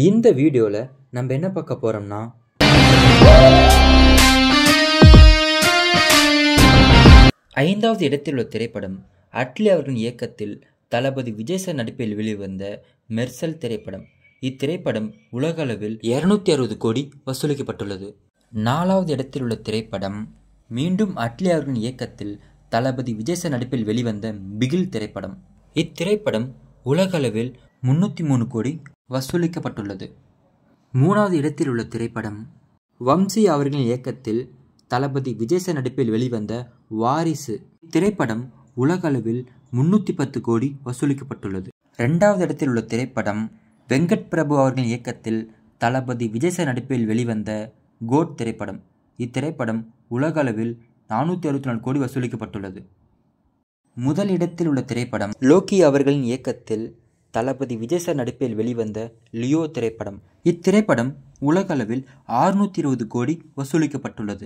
இந்த வீடியோவில் நம்ம என்ன பார்க்க போகிறோம்னா, ஐந்தாவது இடத்தில் உள்ள திரைப்படம் அட்லி அவர்களின் இயக்கத்தில் தளபதி விஜய் சார் நடிப்பில் வெளிவந்த மெர்சல் திரைப்படம். இத்திரைப்படம் உலக அளவில் 260 கோடி வசூலிக்கப்பட்டுள்ளது. நாலாவது இடத்தில் உள்ள திரைப்படம் மீண்டும் அட்லி அவர்களின் இயக்கத்தில் தளபதி விஜய் சார் நடிப்பில் வெளிவந்த பிகில் திரைப்படம். இத்திரைப்படம் உலக அளவில் 303 கோடி வசூலிக்கப்பட்டுள்ளது. மூணாவது இடத்தில் உள்ள திரைப்படம் வம்சி அவர்களின் இயக்கத்தில் தளபதி விஜய் சார் நடிப்பில் வெளிவந்த வாரிசு. இத்திரைப்படம் உலக அளவில் 310 கோடி வசூலிக்கப்பட்டுள்ளது. இரண்டாவது இடத்தில் உள்ள திரைப்படம் வெங்கட் பிரபு அவர்களின் இயக்கத்தில் தளபதி விஜய் சார் நடிப்பில் வெளிவந்த கோட் திரைப்படம். இத்திரைப்படம் உலக அளவில் 464 கோடி வசூலிக்கப்பட்டுள்ளது. முதல் இடத்தில் உள்ள திரைப்படம் லோக்கி அவர்களின் இயக்கத்தில் தளபதி விஜய் சார் நடிப்பில் வெளிவந்த லியோ திரைப்படம். இத்திரைப்படம் உலக அளவில் 620 கோடி வசூலிக்கப்பட்டுள்ளது.